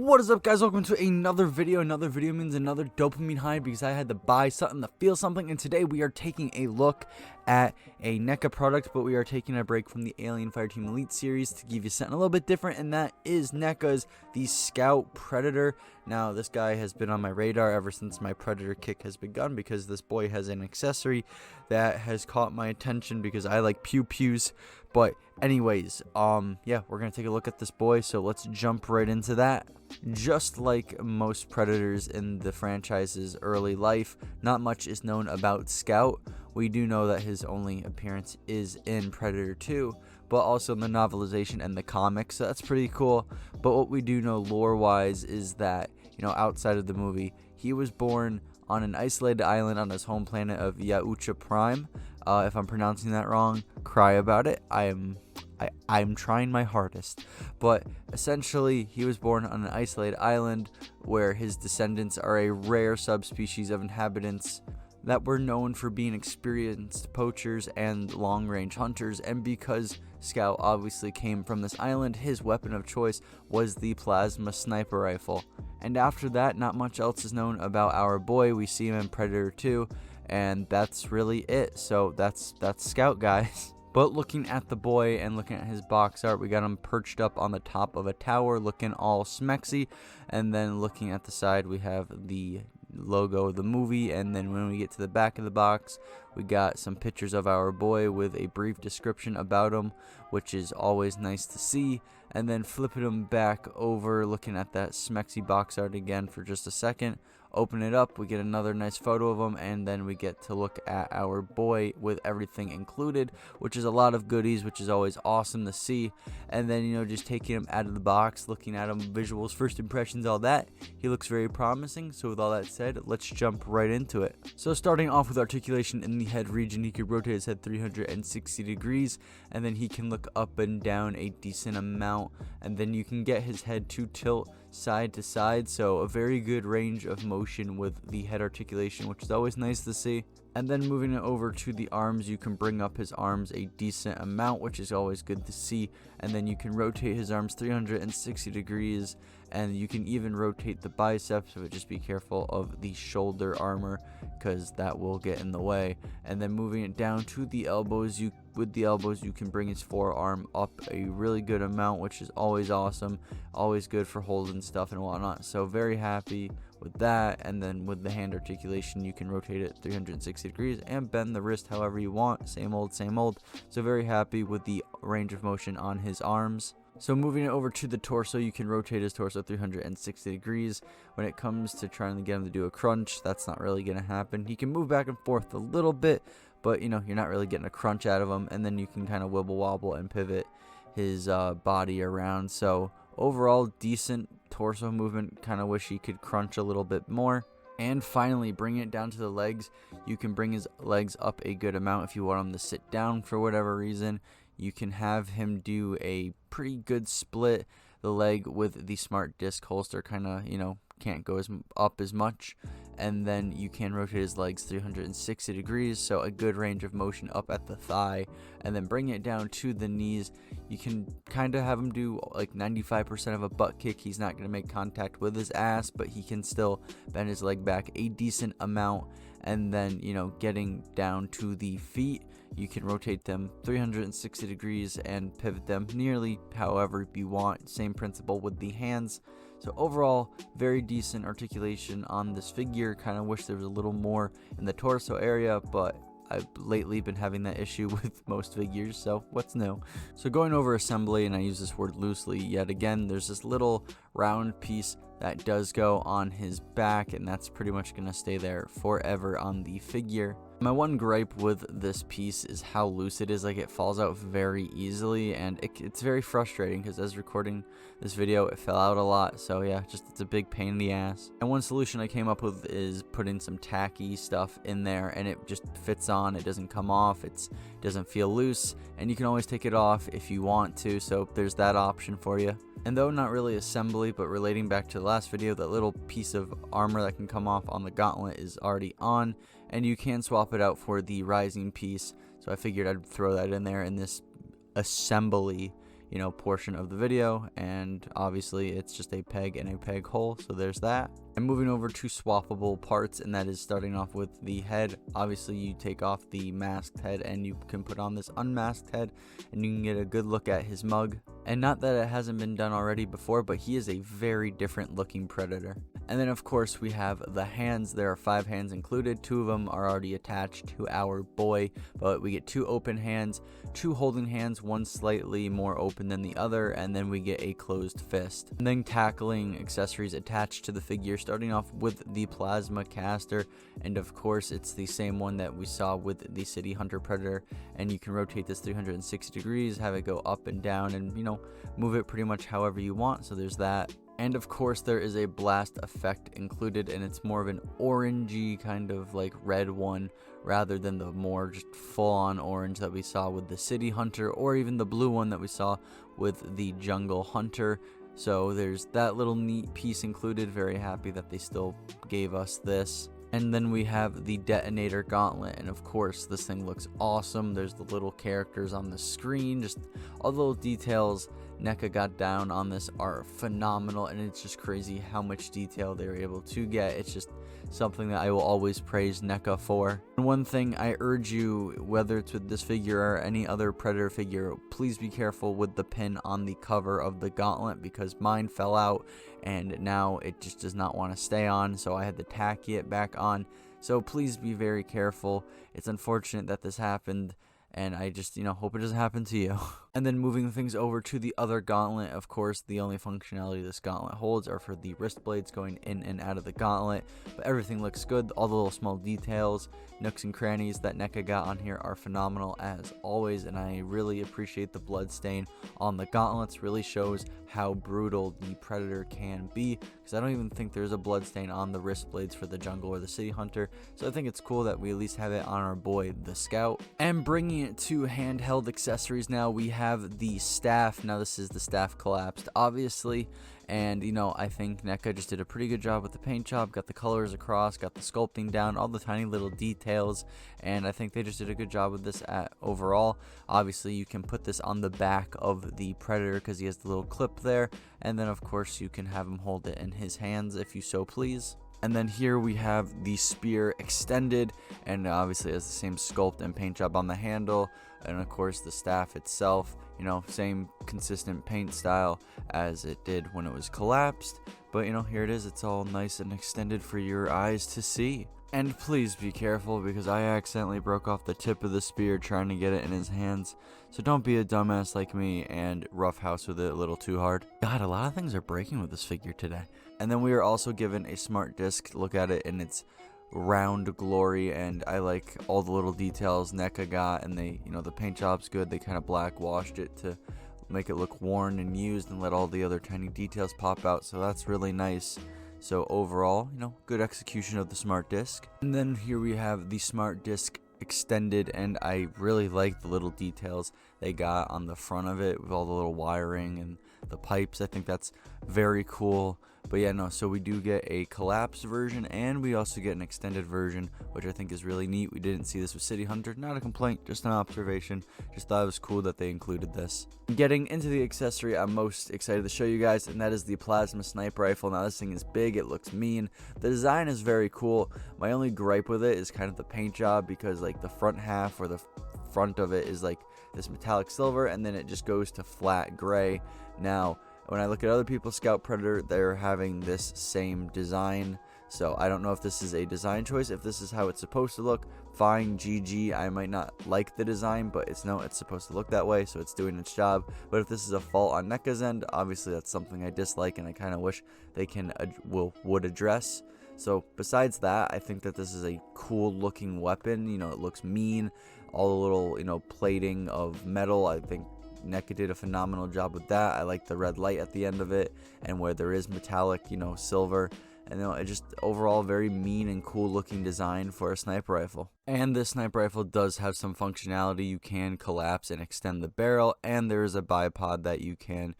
What is up, guys? Welcome to another video. Another video means another dopamine high because I had to buy something to feel something. And today we are taking a look at a NECA product, but we are taking a break from the Alien Fireteam Elite series to give you something a little bit different, and that is NECA's the Scout Predator. Now, this guy has been on my radar ever since my Predator kick has begun because this boy has an accessory that has caught my attention because I like pew-pews. But anyways, yeah, we're going to take a look at this boy, so let's jump right into that. Just like most Predators in the franchise's early life, not much is known about Scout. We do know that his only appearance is in Predator 2, but also in the novelization and the comics, so that's pretty cool. But what we do know lore-wise is that, you know, outside of the movie, he was born on an isolated island on his home planet of Yautja Prime. If I'm pronouncing that wrong, cry about it. I'm trying my hardest. But essentially, he was born on an isolated island where his descendants are a rare subspecies of inhabitants that were known for being experienced poachers and long-range hunters. And because Scout obviously came from this island, his weapon of choice was the plasma sniper rifle. And after that, not much else is known about our boy. We see him in Predator 2, and that's really it. So that's Scout, guys. But looking at the boy and looking at his box art, we got him perched up on the top of a tower looking all smexy. And then looking at the side, we have the logo of the movie. And then when we get to the back of the box, we got some pictures of our boy with a brief description about him, which is always nice to see. And then flipping him back over, looking at that smexy box art again for just a second. Open it up, we get another nice photo of him, and then we get to look at our boy with everything included, which is a lot of goodies, which is always awesome to see. And then, you know, just taking him out of the box, looking at him, visuals, first impressions, all that, he looks very promising. So with all that said, let's jump right into it. So starting off with articulation in the head region, he can rotate his head 360 degrees, and then he can look up and down a decent amount, and then you can get his head to tilt side to side, so a very good range of motion with the head articulation, which is always nice to see. And then moving it over to the arms, you can bring up his arms a decent amount, which is always good to see. And then you can rotate his arms 360 degrees, and you can even rotate the biceps, but just be careful of the shoulder armor because that will get in the way. And then moving it down to the elbows, with the elbows you can bring his forearm up a really good amount, which is always awesome, always good for holding stuff and whatnot. So very happy with that. And then with the hand articulation, you can rotate it 360 degrees and bend the wrist however you want. Same old. So very happy with the range of motion on his arms. So moving it over to the torso, you can rotate his torso 360 degrees. When it comes to trying to get him to do a crunch, that's not really going to happen. He can move back and forth a little bit, but you know, you're not really getting a crunch out of him. And then you can kind of wibble wobble and pivot his body around. So overall, decent torso movement. Kind of wish he could crunch a little bit more. And finally, bringing it down to the legs, you can bring his legs up a good amount if you want him to sit down for whatever reason. You can have him do a pretty good split the leg with the smart disc holster, kind of, you know, can't go up as much. And then you can rotate his legs 360 degrees, so a good range of motion up at the thigh. And then bring it down to the knees. You can kind of have him do like 95% of a butt kick. He's not going to make contact with his ass, but he can still bend his leg back a decent amount. And then, you know, getting down to the feet, you can rotate them 360 degrees and pivot them nearly however you want. Same principle with the hands. So overall, very decent articulation on this figure. Kind of wish there was a little more in the torso area, but I've lately been having that issue with most figures, so what's new? So going over assembly, and I use this word loosely yet again, there's this little round piece that does go on his back, and that's pretty much going to stay there forever on the figure. My one gripe with this piece is how loose it is. Like, it falls out very easily, and it's very frustrating because as recording this video, it fell out a lot. So yeah, it's a big pain in the ass. And one solution I came up with is putting some tacky stuff in there, and it just fits on. It doesn't come off. It doesn't feel loose, and you can always take it off if you want to. So there's that option for you. And though not really assembly, but relating back to the last video, that little piece of armor that can come off on the gauntlet is already on, and you can swap it out for the rising piece. So I figured I'd throw that in there in this assembly, portion of the video, and obviously it's just a peg and a peg hole, so there's that. And moving over to swappable parts, and that is starting off with the head. Obviously you take off the masked head and you can put on this unmasked head, and you can get a good look at his mug. And not that it hasn't been done already before, but he is a very different looking predator. And then of course we have the hands. There are 5 hands included. 2 of them are already attached to our boy, but we get 2 open hands, 2 holding hands, one slightly more open than the other, and then we get a closed fist. And then tackling accessories attached to the figure, starting off with the plasma caster, and of course it's the same one that we saw with the city hunter predator, and you can rotate this 360 degrees, have it go up and down, and move it pretty much however you want. So there's that. And of course there is a blast effect included, and it's more of an orangey kind of like red one, rather than the more just full-on orange that we saw with the city hunter, or even the blue one that we saw with the jungle hunter. So there's that little neat piece included. Very happy that they still gave us this. And then we have the detonator gauntlet, and of course this thing looks awesome. There's the little characters on the screen, just all the little details NECA got down on this are phenomenal, and it's just crazy how much detail they were able to get. It's just something that I will always praise NECA for. And one thing I urge you, whether it's with this figure or any other Predator figure, please be careful with the pin on the cover of the gauntlet, because mine fell out and now it just does not want to stay on, so I had to tacky it back on. So please be very careful. It's unfortunate that this happened, and I just, hope it doesn't happen to you. And then moving things over to the other gauntlet, of course, the only functionality this gauntlet holds are for the wrist blades going in and out of the gauntlet. But everything looks good. All the little small details, nooks and crannies that NECA got on here are phenomenal as always. And I really appreciate the blood stain on the gauntlets. Really shows how brutal the Predator can be, because I don't even think there's a blood stain on the wrist blades for the jungle or the city hunter. So I think it's cool that we at least have it on our boy, the Scout. And bringing it to handheld accessories now, we have the staff. Now this is the staff collapsed, obviously, and I think NECA just did a pretty good job with the paint job, got the colors across, got the sculpting down, all the tiny little details, and I think they just did a good job with this overall. Obviously you can put this on the back of the Predator because he has the little clip there, and then of course you can have him hold it in his hands if you so please. And then here we have the spear extended, and obviously it has the same sculpt and paint job on the handle, and of course the staff itself, same consistent paint style as it did when it was collapsed. But here it is, it's all nice and extended for your eyes to see. And please be careful, because I accidentally broke off the tip of the spear trying to get it in his hands. So don't be a dumbass like me and roughhouse with it a little too hard. God, a lot of things are breaking with this figure today. And then we are also given a smart disc. Look at it in its round glory, and I like all the little details NECA got, and they, the paint job's good. They kind of black washed it to make it look worn and used and let all the other tiny details pop out, so that's really nice. So overall, good execution of the smart disc. And then here we have the smart disc extended, and I really like the little details they got on the front of it with all the little wiring and the pipes. I think that's very cool. But yeah, no, so we do get a collapsed version, and we also get an extended version, which I think is really neat. We didn't see this with City Hunter. Not a complaint, just an observation. Just thought it was cool that they included this. Getting into the accessory I'm most excited to show you guys, and that is the plasma sniper rifle. Now this thing is big, it looks mean. The design is very cool. My only gripe with it is kind of the paint job, because like the front half or the front of it is like this metallic silver, and then it just goes to flat gray. Now when I look at other people's Scout Predator, they're having this same design. So I don't know if this is a design choice. If this is how it's supposed to look, fine, GG. I might not like the design, but it's supposed to look that way, so it's doing its job. But if this is a fault on NECA's end, obviously that's something I dislike, and I kind of wish they would address. So besides that, I think that this is a cool looking weapon. It looks mean. All the little, plating of metal, I think NECA did a phenomenal job with that. I like the red light at the end of it, and where there is metallic, silver. And it just overall very mean and cool looking design for a sniper rifle. And this sniper rifle does have some functionality. You can collapse and extend the barrel, and there is a bipod that you can,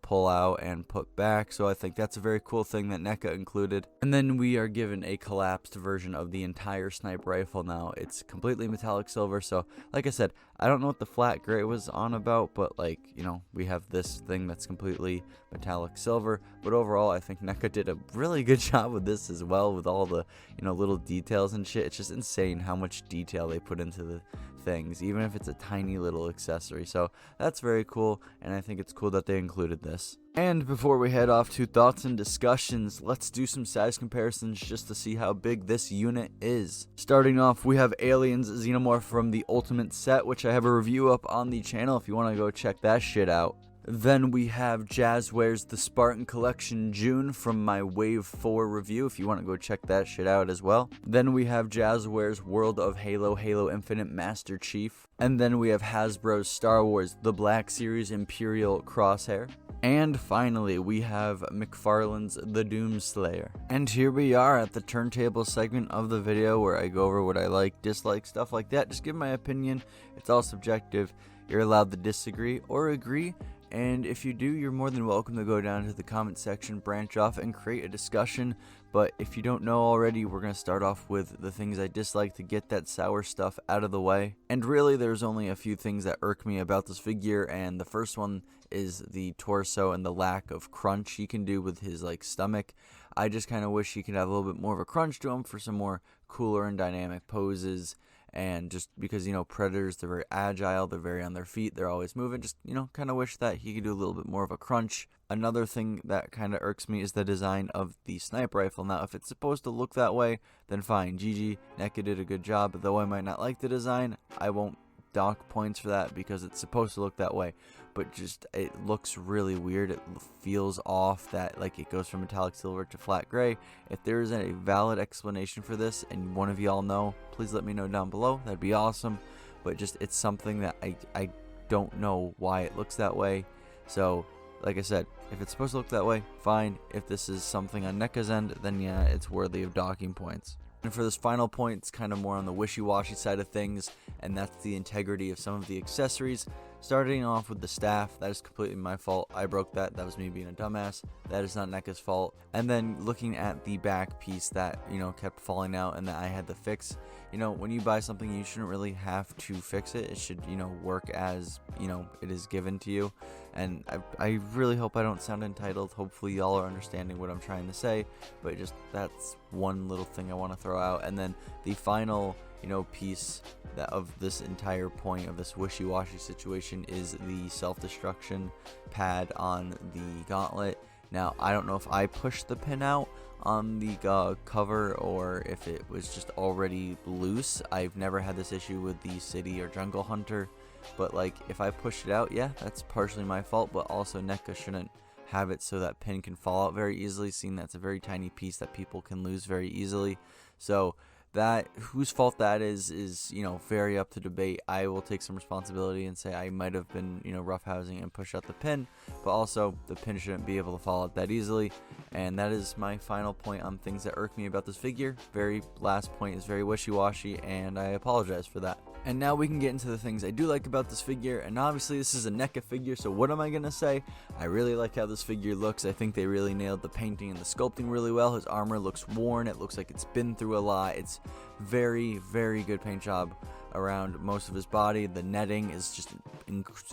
pull out and put back. So I think that's a very cool thing that NECA included. And then we are given a collapsed version of the entire sniper rifle. Now it's completely metallic silver, so like I said, I don't know what the flat gray was on about, but like, you know, we have this thing that's completely metallic silver. But overall, I think NECA did a really good job with this as well, with all the, you know, little details and shit. It's just insane how much detail they put into the things, even if it's a tiny little accessory. So that's very cool, and I think it's cool that they included this. And before we head off to thoughts and discussions, let's do some size comparisons just to see how big this unit is. Starting off, we have Aliens Xenomorph from the Ultimate set, which I have a review up on the channel if you want to go check that shit out. Then we have Jazzwares The Spartan Collection June from my Wave 4 review, if you want to go check that shit out as well. Then we have Jazzwares World of Halo Infinite Master Chief. And then we have Hasbro's Star Wars The Black Series Imperial Crosshair. And finally, we have McFarlane's The Doomslayer. And here we are at the turntable segment of the video where I go over what I like, dislike, stuff like that. Just give my opinion. It's all subjective. You're allowed to disagree or agree. And if you do, you're more than welcome to go down to the comment section, branch off, and create a discussion. But if you don't know already, we're going to start off with the things I dislike to get that sour stuff out of the way. And really, there's only a few things that irk me about this figure, and the first one is the torso and the lack of crunch he can do with his like stomach. I just kind of wish he could have a little bit more of a crunch to him for some more cooler and dynamic poses. And just because, you know, Predators, they're very agile, they're very on their feet, they're always moving. Just, you know, kind of wish that he could do a little bit more of a crunch. Another thing that kind of irks me is the design of the sniper rifle. Now, if it's supposed to look that way, then fine. GG, NECA did a good job. Though I might not like the design, I won't dock points for that because it's supposed to look that way. But just, it looks really weird. It feels off that, like, it goes from metallic silver to flat gray. If there is a valid explanation for this and one of y'all know, please let me know down below. That'd be awesome. But just, it's something that I don't know why it looks that way. So, like I said, if it's supposed to look that way, fine. If this is something on NECA's end, then yeah, it's worthy of docking points. And for this final point, it's kind of more on the wishy-washy side of things, and that's the integrity of some of the accessories. Starting off with the staff, that is completely my fault. I broke that. That was me being a dumbass. That is not NECA's fault. And then looking at the back piece that, you know, kept falling out and that I had to fix. You know, when you buy something, you shouldn't really have to fix it. It should, you know, work as, you know, it is given to you. And I really hope I don't sound entitled. Hopefully y'all are understanding what I'm trying to say. But just, that's one little thing I want to throw out. And then the final, you know, piece that of this entire point of this wishy-washy situation is the self-destruction pad on the gauntlet. Now, I don't know if I pushed the pin out on the cover or if it was just already loose. I've never had this issue with the City or Jungle Hunter, but like if I pushed it out, yeah, that's partially my fault, but also NECA shouldn't have it so that pin can fall out very easily, seeing that's a very tiny piece that people can lose very easily. So that, whose fault that is, you know, very up to debate. I will take some responsibility and say I might have been, you know, roughhousing and push out the pin, but also the pin shouldn't be able to fall out that easily. And that is my final point on things that irk me about this figure. Very last point is very wishy-washy, and I apologize for that. And now we can get into the things I do like about this figure, and obviously this is a NECA figure, so what am I going to say? I really like how this figure looks. I think they really nailed the painting and the sculpting really well. His armor looks worn, it looks like it's been through a lot. It's very, very good paint job around most of his body. The netting is just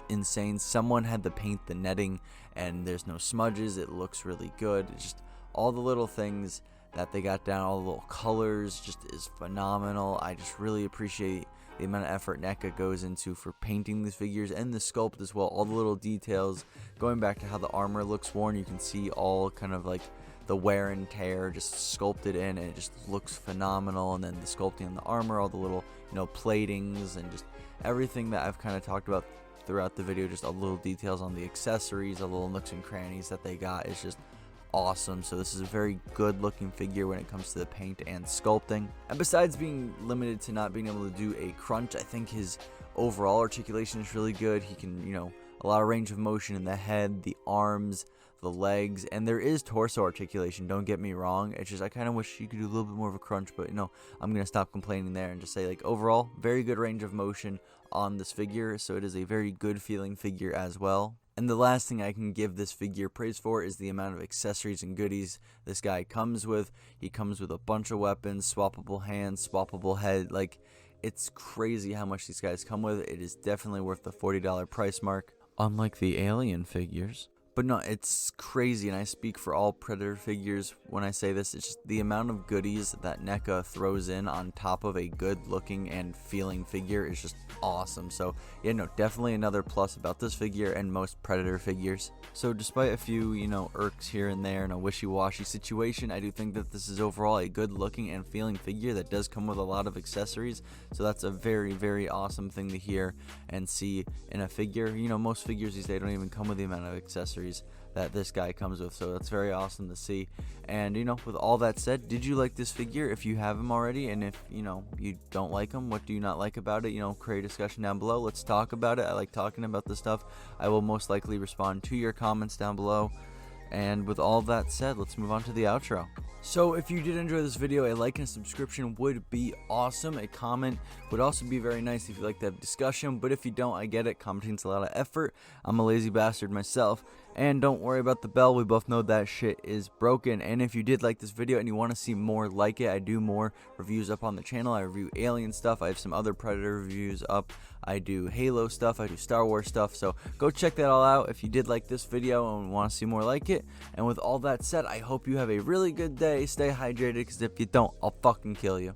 insane. Someone had to paint the netting, and there's no smudges. It looks really good. It's just all the little things that they got down, all the little colors, just is phenomenal. I just really appreciate the amount of effort NECA goes into for painting these figures and the sculpt as well. All the little details, going back to how the armor looks worn, you can see all kind of like the wear and tear just sculpted in, and it just looks phenomenal. And then the sculpting on the armor, all the little, you know, platings, and just everything that I've kind of talked about throughout the video, just all the little details on the accessories, all the little nooks and crannies that they got is just awesome. So this is a very good looking figure when it comes to the paint and sculpting. And besides being limited to not being able to do a crunch, I think his overall articulation is really good. He can, you know, a lot of range of motion in the head, the arms, the legs, and there is torso articulation, don't get me wrong. It's just I kind of wish you could do a little bit more of a crunch, but you know, I'm gonna stop complaining there and just say, like, overall very good range of motion on this figure, so it is a very good feeling figure as well. And the last thing I can give this figure praise for is the amount of accessories and goodies this guy comes with. He comes with a bunch of weapons, swappable hands, swappable head. Like, it's crazy how much these guys come with. It is definitely worth the $40 price mark, unlike the alien figures. But no, it's crazy, and I speak for all Predator figures when I say this. It's just the amount of goodies that NECA throws in on top of a good looking and feeling figure is just awesome. So yeah, no, definitely another plus about this figure and most Predator figures. So despite a few, irks here and there and a wishy-washy situation, I do think that this is overall a good looking and feeling figure that does come with a lot of accessories. So that's a very, very awesome thing to hear and see in a figure. Most figures these days don't even come with the amount of accessories that this guy comes with, so that's very awesome to see. And with all that said, did you like this figure? If you have him already, and if you don't like him, what do you not like about it? Create a discussion down below. Let's talk about it. I like talking about this stuff. I will most likely respond to your comments down below. And with all that said, let's move on to the outro. So if you did enjoy this video, a like and a subscription would be awesome. A comment would also be very nice if you like to have discussion, but if you don't, I get it. Commenting's a lot of effort. I'm a lazy bastard myself. And don't worry about the bell, we both know that shit is broken. And if you did like this video and you want to see more like it, I do more reviews up on the channel. I review Alien stuff, I have some other Predator reviews up, I do Halo stuff, I do Star Wars stuff, so go check that all out if you did like this video and want to see more like it. And with all that said, I hope you have a really good day, stay hydrated, because if you don't, I'll fucking kill you.